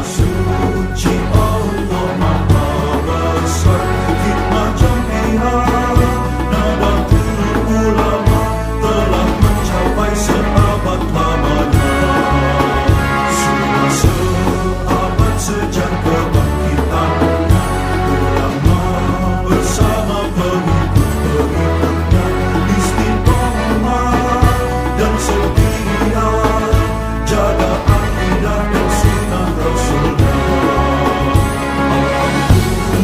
suci Allah Maha Besar, hikmah jam'iyah Nadatul Ulama telah mencapai seabad lamanya. Sudah seabad sejak kebangkitannya, ulama bersama pengikut-pengikutnya istiqomah dan setia jaga akidah dan sunnah Rasulnya.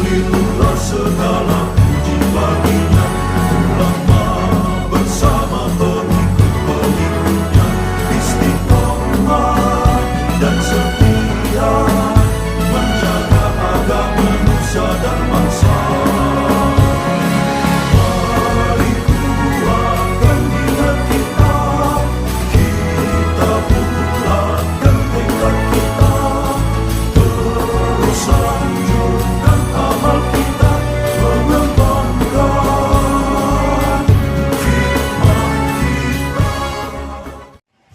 Alhamdulillah segala puji baginya, ulama bersama pengikut-pengikutnya istiqomah dan setia menjaga agama manusia dan bangsa. Mari kuatkan niat kita, kita bulatkan tekad kita, terus lanjutkan amal kita, mengembangkan hikmah kita.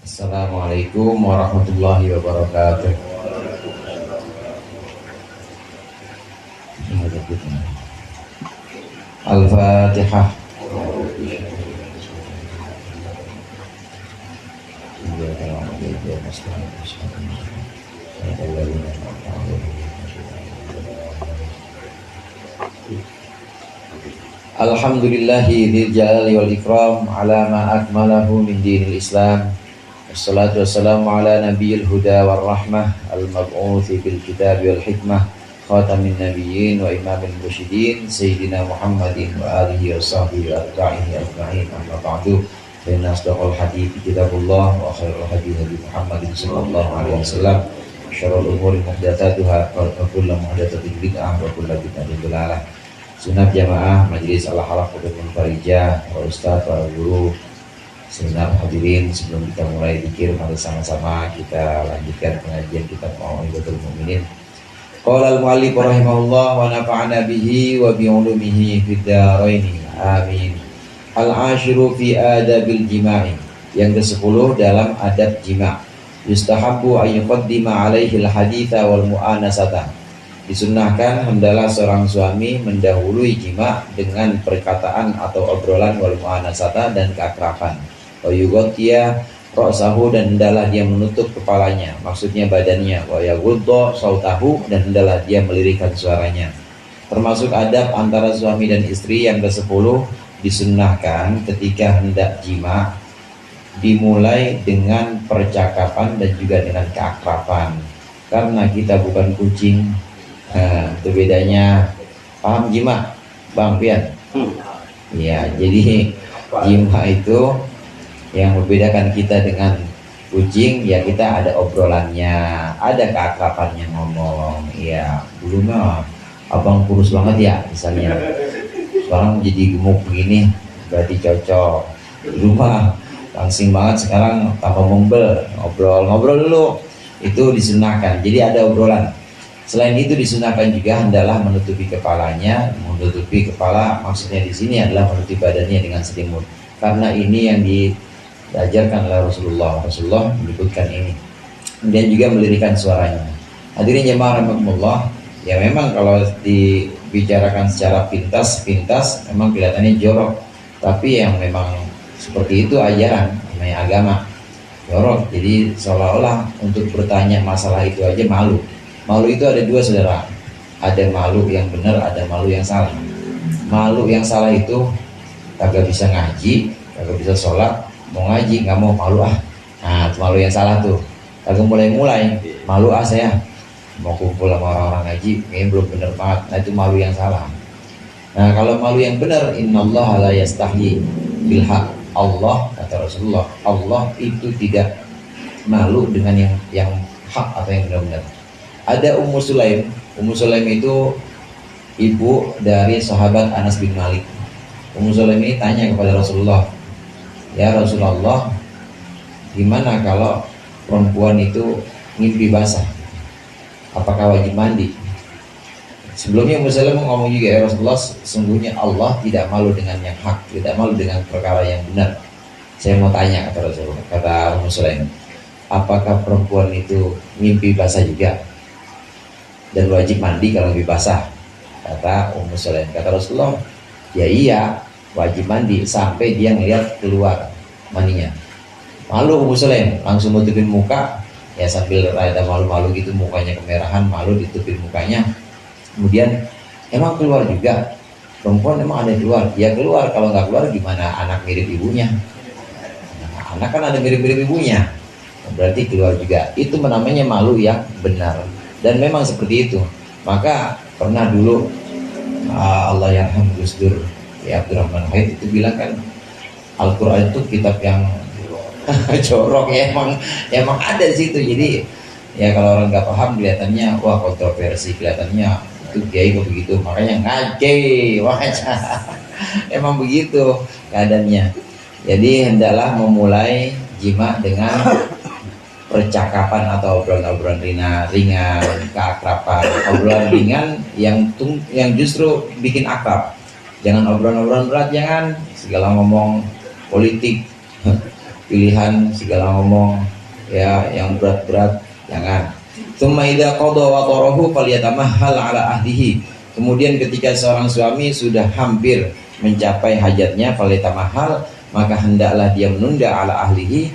Assalamualaikum warahmatullahi wabarakatuh. Al-Fatihah. Alhamdulillahi dzil jalali wal ikram ala ma akmalahu min dinil Islam. Wassalatu wassalamu ala nabiyil huda war rahmah al-mab'uthi bil kitab wal hikmah khatamin nabiyyin wa imamil mursyidin sayyidina Muhammadin wa alihi wa sahbihi wa atba'ihi ajma'in. Amma ba'du, fa inna asdaqal hadits kitabullah wa khairul hadi hadi Muhammadin sallallahu alaihi wasallam. Syarrul umuri muhdatsatuha wa kullu muhdatsatin bid'ah wa kullu bid'atin dhalalah. Sunat jamaah Majelis Al-Halaq Munfarijah, para ustaz, para guru, segenap hadirin, sebelum kita mulai zikir, mari sama-sama kita lanjutkan pengajian kitab Mau'izatul Mu'minin. Qala al-mu'allif rahimahullah wa nafa'ana bihi wa bi 'ulumihi fid dharain. Amin. Al-ashiru fi adabil jima'i. Yang ke-10 dalam adab jima'. Yustahabbu an yuqaddima 'alaihi al-haditha wal mu'anasata. Disunnahkan hendaklah seorang suami mendahului jima' dengan perkataan atau obrolan wal mu'anasata dan keakraban. Wa yughtiya ra'sahu, dan hendaklah dia menutup kepalanya, maksudnya badannya. Wa yaghuddu sautahu, dan hendaklah dia melirikkan suaranya. Termasuk adab antara suami dan istri yang ke-10, disunnahkan ketika hendak jima' dimulai dengan percakapan dan juga dengan keakraban. Karena kita bukan kucing. Itu bedanya. Paham jima, Bang Pian? Ya, jadi jima itu yang membedakan kita dengan kucing, ya kita ada obrolannya, ada keakrabannya ngomong. Ya, dulu mah abang kurus banget ya misalnya, sekarang jadi gemuk begini, berarti cocok. Dulu mah langsing banget, sekarang tambah membel, ngobrol dulu. Itu disunahkan, jadi ada obrolan. Selain itu disunahkan juga hendaklah menutupi kepalanya. Menutupi kepala maksudnya di sini adalah menutupi badannya dengan selimut. Karena ini yang diajarkan oleh Rasulullah. Rasulullah menyebutkan ini. Kemudian juga melirikkan suaranya. Hadirin jemaah rahimakumullah, ya memang kalau dibicarakan secara pintas memang kelihatannya jorok. Tapi yang memang seperti itu ajaran namanya agama. Jorok. Jadi seolah-olah untuk bertanya masalah itu aja malu. Malu itu ada dua, saudara. Ada malu yang benar, ada malu yang salah. Malu yang salah itu kagak bisa ngaji, kagak bisa sholat, mau ngaji nggak mau, malu ah. Nah, itu malu yang salah tuh. Kagak mulai, malu ah saya mau kumpul sama orang-orang ngaji, kayaknya belum bener banget. Nah, itu malu yang salah. Nah, kalau malu yang benar, innallaha la yastahyi bil haq. Allah, kata Rasulullah, Allah itu tidak malu dengan yang hak atau yang benar-benar. Ada Ummu Sulaim. Ummu Sulaim itu ibu dari sahabat Anas bin Malik. Ummu Sulaim ini tanya kepada Rasulullah, ya Rasulullah, gimana kalau perempuan itu ngimpi basah? Apakah wajib mandi? Sebelumnya Ummu Sulaim ngomong juga, ya Rasulullah, sesungguhnya Allah tidak malu dengan yang hak, tidak malu dengan perkara yang benar. Saya mau tanya, kata Rasulullah, kata Ummu Sulaim, apakah perempuan itu ngimpi basah juga? dan wajib mandi kalau lebih basah, kata Ummu Sulaim. Kata Rasulullah, ya iya wajib mandi sampai dia ngelihat keluar maninya. Malu Ummu Sulaim, langsung nutupin muka, ya sambil rada malu-malu gitu, mukanya kemerahan, malu ditutupin mukanya. Kemudian, emang keluar juga? Perempuan emang ada keluar? Ya keluar, kalau nggak keluar gimana anak mirip ibunya? Nah, anak kan ada mirip-mirip ibunya, berarti keluar juga. Itu namanya malu yang benar. Dan memang seperti itu. Maka pernah dulu Allah yarham Gus Dur ya Abdurrahman Wahid itu bilang kan, Al-Quran itu kitab yang jorok ya, emang ada di situ. Jadi ya kalau orang nggak paham kelihatannya wah kontroversi, kelihatannya itu kiai kok begitu, makanya ngaji wajah. Emang begitu keadaannya. Jadi hendaklah memulai jima dengan percakapan atau obrolan-obrolan ringan, keakraban, obrolan ringan yang justru bikin akrab. Jangan obrolan-obrolan berat, jangan segala ngomong politik, pilihan, segala ngomong ya yang berat-berat, jangan. Tsumma idza qada wa tarahu falyatamahhal ala ahlihi. Kemudian ketika seorang suami sudah hampir mencapai hajatnya, falyatamahhal, maka hendaklah dia menunda ala ahlihi,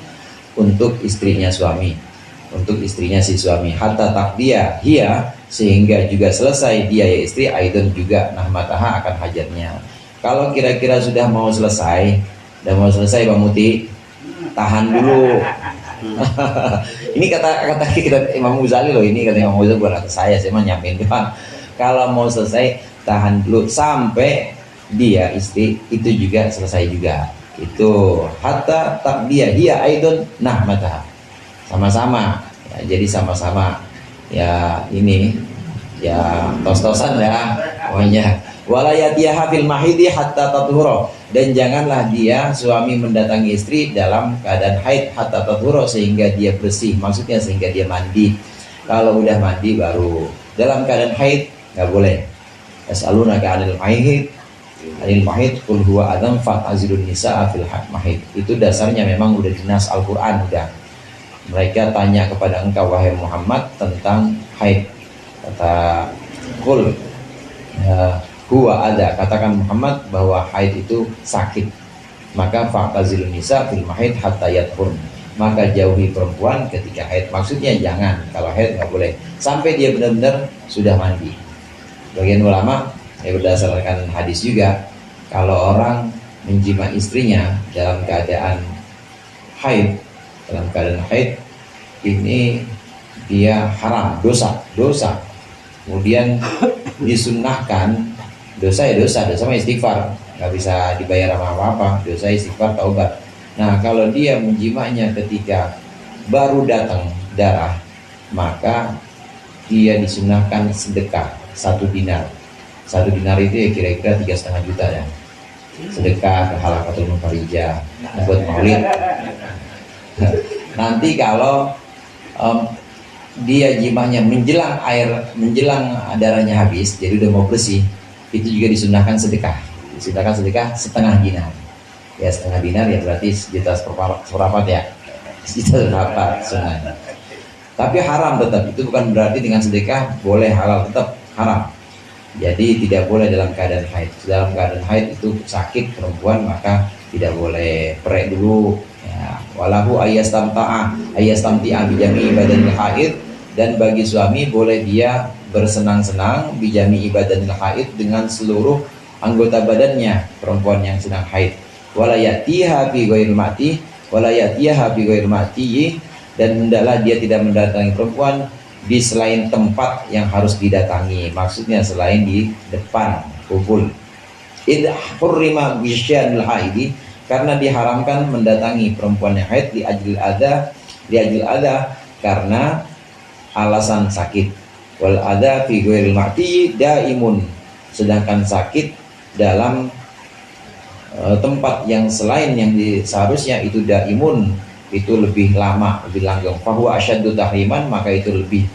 untuk istrinya suami, untuk istrinya si suami, hatta takdia hia, sehingga juga selesai dia ya istri aidon juga nahmataha akan hajatnya. Kalau kira-kira sudah mau selesai, Bang Muti, tahan dulu. Ini kata kita Imam Ghazali loh, ini kata Imam Ghazali, bukan kata saya mah nyamain doang. Kalau mau selesai tahan dulu sampai dia istri itu juga selesai juga. Itu hatta takdia dia aidon nahmataha, sama-sama ya, jadi sama-sama ya ini ya tos-tosan ya pokoknya. Walayatiha fil mahidi hatta tathura, dan janganlah dia suami mendatangi istri dalam keadaan haid hatta tathura, sehingga dia bersih, maksudnya sehingga dia mandi. Kalau udah mandi baru, dalam keadaan haid nggak boleh. Yas'alunaka 'anil mahid qul huwa adzam fa'tazilun nisaa fil mahid. Itu dasarnya memang udah dinas Al-Qur'an udah. Mereka tanya kepada engkau wahai Muhammad tentang haid. Kata qul huwa ada, katakan Muhammad bahwa haid itu sakit. Maka fa'tazilun nisaa fil mahid hatta yathurn. Maka jauhi perempuan ketika haid. Maksudnya jangan, kalau haid nggak boleh sampai dia benar-benar sudah mandi. Bagian ulama berdasarkan hadis juga, kalau orang menjima istrinya dalam keadaan haid, ini dia haram, dosa. Kemudian disunnahkan, dosa mah istighfar, nggak bisa dibayar sama apa-apa, dosa istighfar taubat. Nah kalau dia menjimanya ketika baru datang darah, maka dia disunnahkan sedekah 1 dinar. 1 dinar itu ya kira-kira 3,5 juta ya. Sedekah ke Halaqatul Mufarijah buat maulid. Nanti kalau dia jimahnya menjelang darahnya habis, jadi udah mau bersih, itu juga disunahkan sedekah. Setengah dinar. Ya setengah dinar ya berarti sejuta seperempat ya. Sejuta seperempat sunahnya. Tapi haram tetap, itu bukan berarti dengan sedekah boleh halal, tetap haram. Jadi tidak boleh dalam keadaan haid. Dalam keadaan haid itu sakit perempuan, maka tidak boleh perek dulu. Ya, walahu ayastamti'a bijami badanil haid, dan bagi suami boleh dia bersenang-senang bijami ibadanil haid dengan seluruh anggota badannya perempuan yang sedang haid. Walayatiha bi ghairil mati, dan hendaklah dia tidak mendatangi perempuan di selain tempat yang harus didatangi, maksudnya selain di depan kubul. Idh hurrima bisyanil haidi, karena diharamkan mendatangi perempuan yang haid li ajil ada karena alasan sakit. Wal ada fi ghairil ma'ti daimun, sedangkan sakit dalam tempat yang selain yang seharusnya itu daimun, itu lebih lama, lebih langgeng. Fahuwa asyaddu tahriman, maka itu lebih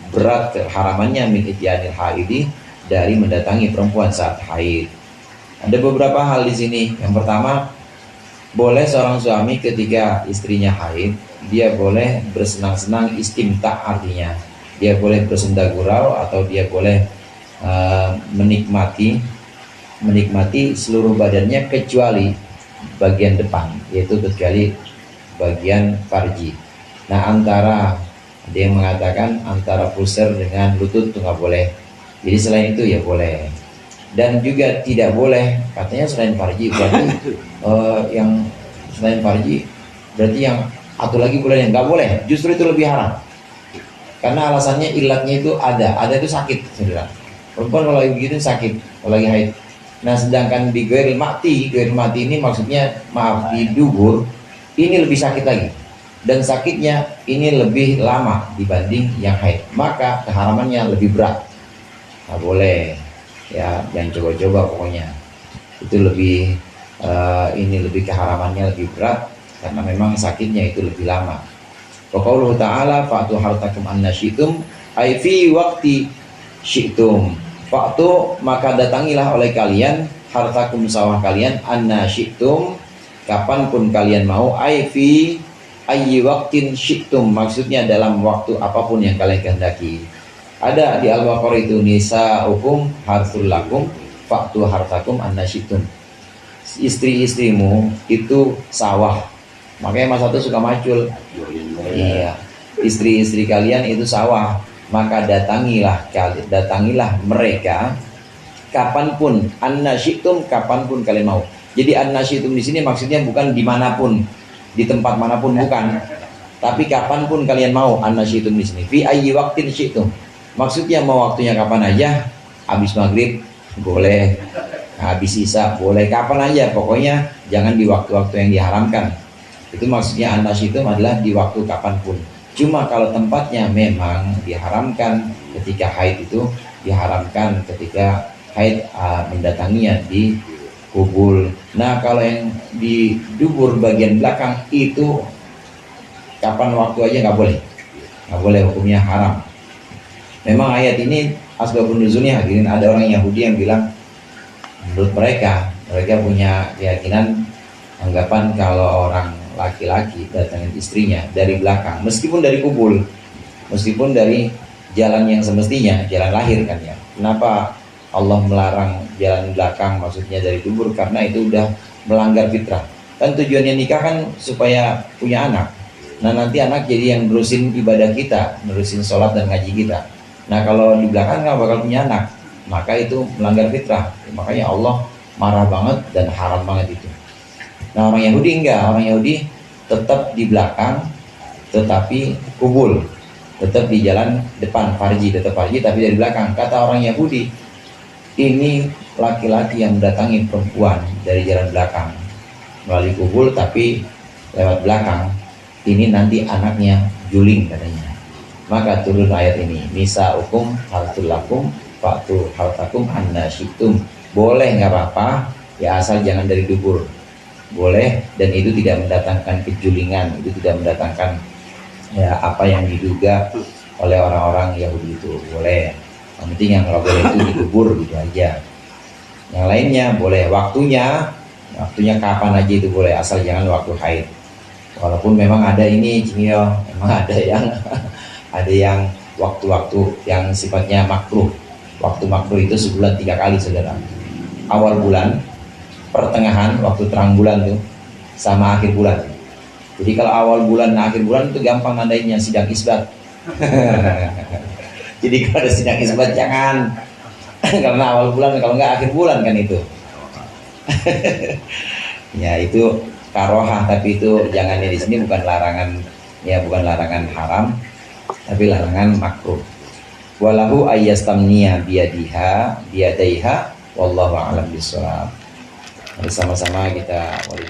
berat keharamannya min ityanil haidi, dari mendatangi perempuan saat haid. Ada beberapa hal di sini. Yang pertama, boleh seorang suami ketika istrinya haid, dia boleh bersenang-senang istimta, artinya dia boleh bersenda gurau atau dia boleh menikmati seluruh badannya kecuali bagian depan, yaitu kecuali bagian farji. Nah, antara dia mengatakan antara pusar dengan lutut itu nggak boleh. Jadi selain itu ya boleh. Dan juga tidak boleh katanya selain farji, berarti yang selain farji berarti yang atau lagi boleh, yang nggak boleh. Justru itu lebih haram. Karena alasannya ilatnya itu ada itu sakit, saudara. Perempuan kalau lagi begitu sakit, kalau lagi haid. Nah, sedangkan di ghairil mati ini maksudnya maaf di dubur ini lebih sakit lagi. Dan sakitnya ini lebih lama dibanding yang haid. Maka keharamannya lebih berat. Nggak boleh. Ya, jangan coba-coba pokoknya. Itu lebih lebih keharamannya lebih berat karena memang sakitnya itu lebih lama. Wa qauluhu ta'ala fa'tu hartakum anna syi'tum ai fi waqti syi'tum. Fa'tu maka datangilah oleh kalian hartakum sawah kalian anna syi'tum kapanpun kalian mau, ai fi ayyi waqtin syi'tum maksudnya dalam waktu apapun yang kalian kehendaki. Ada di Al-Baqarah itu nisa'ukum harthul lakum fa'tu hartakum anna syi'tum. Istri-istrimu itu sawah. Makanya Mas Satu suka macul. Iya, istri-istri kalian itu sawah, maka datangilah mereka kapanpun, annasyitum kapanpun kalian mau. Jadi annasyitum di sini maksudnya bukan dimanapun, di tempat manapun bukan, tapi kapanpun kalian mau. Annasyitum di sini fi ayyi waqtin syi'tum, maksudnya mau waktunya kapan aja, habis maghrib boleh, habis isya boleh, kapan aja, pokoknya jangan di waktu-waktu yang diharamkan. Itu maksudnya annasyitum adalah di waktu kapanpun. Cuma kalau tempatnya memang diharamkan ketika haid, itu diharamkan ketika haid mendatanginya di kubul. Nah, kalau yang di dubur bagian belakang itu kapan waktu aja nggak boleh, hukumnya haram. Memang ayat ini asbabun nuzulnya, hadirin, ada orang Yahudi yang bilang menurut mereka punya keyakinan, anggapan kalau orang laki-laki datangin istrinya dari belakang, meskipun dari kubul, meskipun dari jalan yang semestinya, jalan lahir kan ya. Kenapa Allah melarang jalan belakang, maksudnya dari dubur? Karena itu udah melanggar fitrah. Kan tujuannya nikah kan supaya punya anak. Nah, nanti anak jadi yang nerusin ibadah kita, nerusin sholat dan ngaji kita. Nah, kalau di belakang nggak bakal punya anak, maka itu melanggar fitrah. Makanya Allah marah banget dan haram banget itu. Nah, orang Yahudi enggak, orang Yahudi tetap di belakang, tetapi kubul, tetap di jalan depan, farji, tetap farji tapi dari belakang. Kata orang Yahudi, ini laki-laki yang mendatangi perempuan dari jalan belakang melalui kubul tapi lewat belakang, ini nanti anaknya juling katanya. Maka turun ayat ini, nisa'ukum harthul lakum fa'tu hartakum anna syi'tum. Boleh, nggak apa-apa ya, asal jangan dari dubur. Boleh, dan itu tidak mendatangkan kejulingan, itu tidak mendatangkan ya apa yang diduga oleh orang-orang Yahudi itu. Boleh, yang penting yang nggak boleh itu dikubur gitu aja. Yang lainnya boleh, waktunya kapan aja itu boleh, asal jangan waktu haid. Walaupun memang ada ini Cimio, memang ada yang waktu-waktu yang sifatnya makruh. Waktu makruh itu sebulan 3 kali, saudara. Awal bulan, pertengahan waktu terang bulan tuh, sama akhir bulan. Jadi kalau awal bulan dan akhir bulan itu gampang nandainnya, sidang isbat. Jadi kalau ada sidang isbat jangan karena awal bulan, kalau enggak akhir bulan kan itu. Ya itu karohah, tapi itu jangannya di sini bukan larangan, ya bukan larangan haram, tapi larangan makruh. Walahu ayyastamniya biyadaiha wallahu a'lam bishawab. Mari sama-sama kita wali